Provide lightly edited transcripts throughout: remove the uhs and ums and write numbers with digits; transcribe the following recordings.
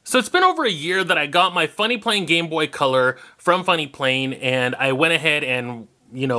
So it's been over a year that I got my Funny Playing Game Boy Color from Funny Playing, and I went ahead and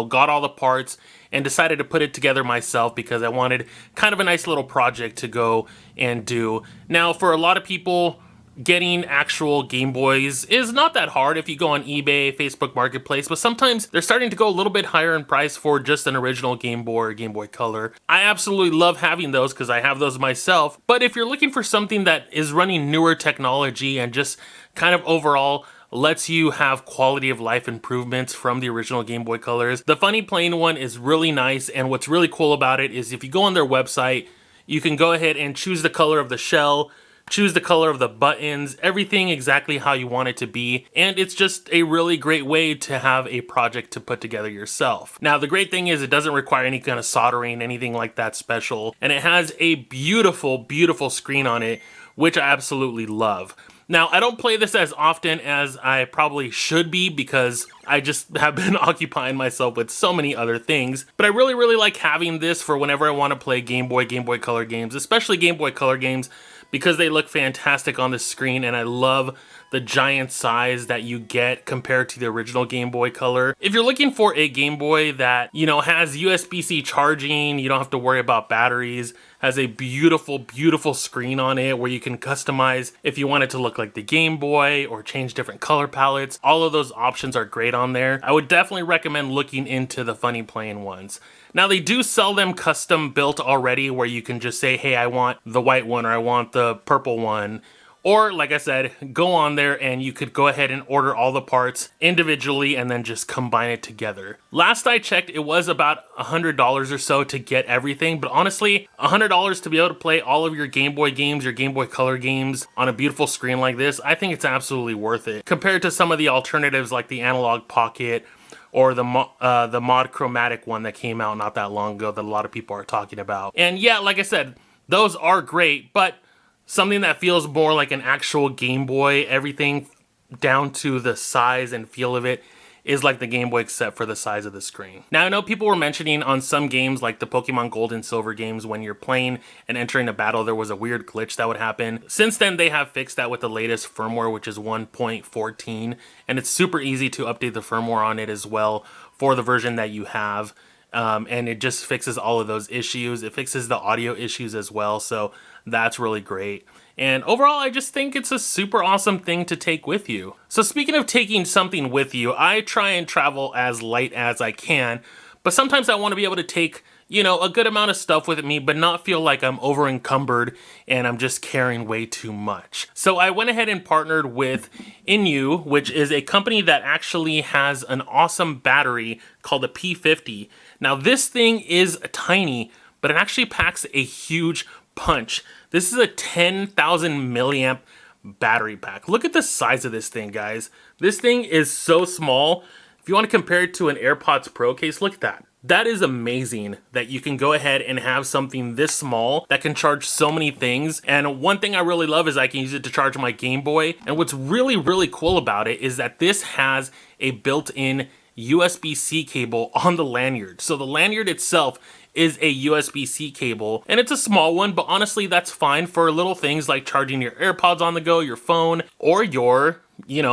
got all the parts and decided to put it together myself because I wanted kind of a nice little project to go and do. Now, for a lot of people, getting actual Game Boys is not that hard if you go on eBay, Facebook Marketplace, but sometimes they're starting to go a little bit higher in price for just an original Game Boy or Game Boy Color. I absolutely love having those because I have those myself, but if you're looking for something that is running newer technology and just kind of overall lets you have quality of life improvements from the original Game Boy Colors, the Funny Playing one is really nice, and what's really cool about it is if you go on their website, you can go ahead and choose the color of the shell, choose the color of the buttons, everything exactly how you want it to be, and it's just a really great way to have a project to put together yourself. Now, the great thing is it doesn't require any kind of soldering, anything like that special, and it has a beautiful, beautiful screen on it, which I absolutely love. Now, I don't play this as often as I probably should be because I just have been occupying myself with so many other things, but I really, really like having this for whenever I want to play Game Boy Color games, especially Game Boy Color games, because they look fantastic on the screen, and I love the giant size that you get compared to the original Game Boy Color. If you're looking for a Game Boy that, has USB-C charging, you don't have to worry about batteries, has a beautiful, beautiful screen on it where you can customize if you want it to look like the Game Boy or change different color palettes, all of those options are great on there. I would definitely recommend looking into the Funny Playing ones. Now, they do sell them custom built already where you can just say, hey, I want the white one or I want the purple one. Or, like I said, go on there and you could go ahead and order all the parts individually and then just combine it together. Last I checked, it was about $100 or so to get everything, but honestly, $100 to be able to play all of your Game Boy games, your Game Boy Color games on a beautiful screen like this, I think it's absolutely worth it. Compared to some of the alternatives like the Analogue Pocket or the Mod Chromatic one that came out not that long ago that a lot of people are talking about. And yeah, like I said, those are great, but something that feels more like an actual Game Boy, everything down to the size and feel of it is like the Game Boy except for the size of the screen. Now, I know people were mentioning on some games like the Pokemon Gold and Silver games, when you're playing and entering a battle, there was a weird glitch that would happen. Since then, they have fixed that with the latest firmware, which is 1.14, and it's super easy to update the firmware on it as well for the version that you have. And it just fixes all of those issues. It fixes the audio issues as well, so that's really great. And overall, I just think it's a super awesome thing to take with you. So speaking of taking something with you, I try and travel as light as I can, but sometimes I want to be able to take, a good amount of stuff with me, but not feel like I'm over encumbered and I'm just carrying way too much. So I went ahead and partnered with INIU, which is a company that actually has an awesome battery called the P50. Now, this thing is tiny, but it actually packs a huge punch. This is a 10,000 milliamp battery pack. Look at the size of this thing, guys. This thing is so small. If you want to compare it to an AirPods Pro case, look at that. That is amazing that you can go ahead and have something this small that can charge so many things. And one thing I really love is I can use it to charge my Game Boy. And what's really, really cool about it is that this has a built-in USB-C cable on the lanyard. So the lanyard itself is a USB-C cable, and it's a small one, but honestly, that's fine for little things like charging your AirPods on the go, your phone, or your,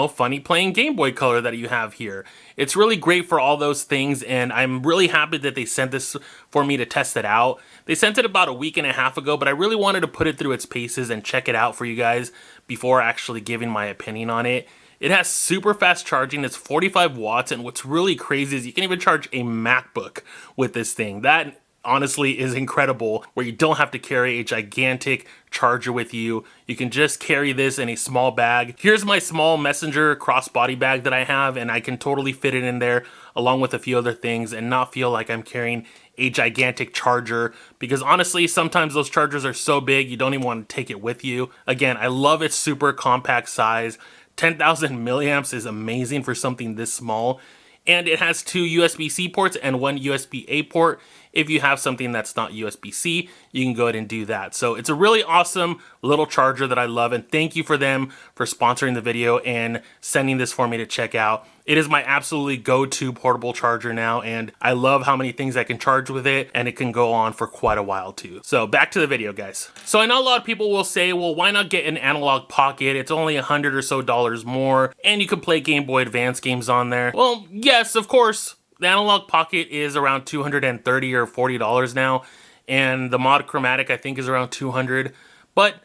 Funny Playing Game Boy Color that you have here. It's really great for all those things, and I'm really happy that they sent this for me to test it out. They sent it about a week and a half ago, but I really wanted to put it through its paces and check it out for you guys before actually giving my opinion on it. It has super fast charging, it's 45 watts, and what's really crazy is you can even charge a MacBook with this thing. That honestly is incredible, where you don't have to carry a gigantic charger with you. You can just carry this in a small bag. Here's my small messenger crossbody bag that I have, and I can totally fit it in there along with a few other things and not feel like I'm carrying a gigantic charger, because honestly, sometimes those chargers are so big you don't even want to take it with you. Again, I love its super compact size. 10,000 milliamps is amazing for something this small. And it has two USB-C ports and one USB-A port. if you have something that's not USB-C, you can go ahead and do that. So it's a really awesome little charger that I love, and thank you for them for sponsoring the video and sending this for me to check out. It is my absolutely go-to portable charger now, and I love how many things I can charge with it, and it can go on for quite a while too. So back to the video, guys. So I know a lot of people will say, well, why not get an Analogue Pocket? It's only $100 or so more, and you can play Game Boy Advance games on there. Well, yes, of course, the Analogue Pocket is around $230 or $40 now, and the Mod Chromatic I think is around $200, but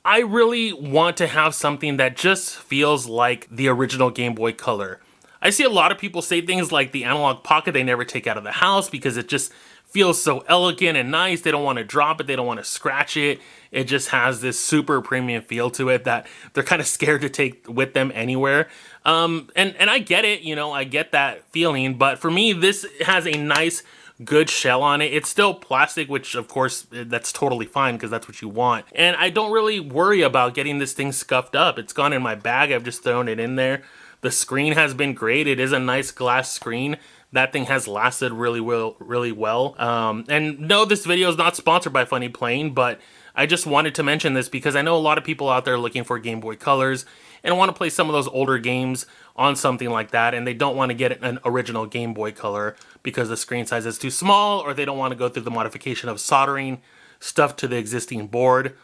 I really want to have something that just feels like the original Game Boy Color. I see a lot of people say things like the Analogue Pocket they never take out of the house because it just feels so elegant and nice. They don't want to drop it, they don't want to scratch it. It just has this super premium feel to it that they're kind of scared to take with them anywhere. And I get it, you know, I get that feeling, but for me, this has a nice, good shell on it. It's still plastic, which of course, that's totally fine because that's what you want. And I don't really worry about getting this thing scuffed up. It's gone in my bag, I've just thrown it in there. The screen has been great. It is a nice glass screen. That thing has lasted really well. And no, this video is not sponsored by Funny Playing, but I just wanted to mention this because I know a lot of people out there looking for Game Boy Colors and want to play some of those older games on something like that, and they don't want to get an original Game Boy Color because the screen size is too small, or they don't want to go through the modification of soldering stuff to the existing board.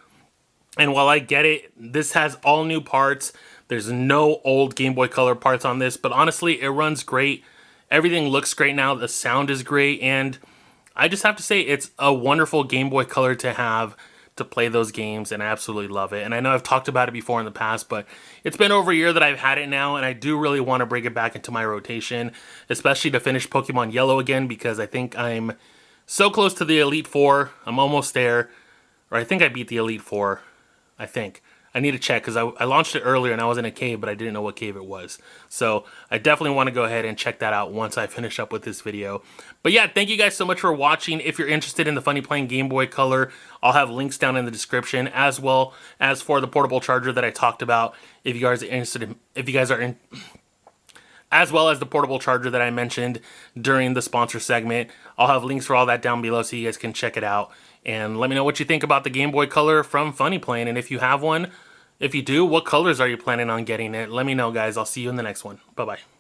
And while I get it, this has all new parts. There's no old Game Boy Color parts on this, but honestly, it runs great. Everything looks great now. The sound is great, and I just have to say it's a wonderful Game Boy Color to have to play those games, and I absolutely love it. And I know I've talked about it before in the past, but it's been over a year that I've had it now, and I do really want to bring it back into my rotation, especially to finish Pokemon Yellow again, because I think I'm so close to the Elite Four. I'm almost there, or I think I beat the Elite Four, I think. I need to check because I launched it earlier and I was in a cave, but I didn't know what cave it was. So I definitely want to go ahead and check that out once I finish up with this video. But yeah, thank you guys so much for watching. If you're interested in the Funny Playing Game Boy Color, I'll have links down in the description, as well as for the portable charger that I talked about. If you guys are interested, as well as the portable charger that I mentioned during the sponsor segment. I'll have links for all that down below so you guys can check it out. And let me know what you think about the Game Boy Color from Funny Playing, and if you have one. If you do, what colors are you planning on getting it? Let me know, guys. I'll see you in the next one. Bye-bye.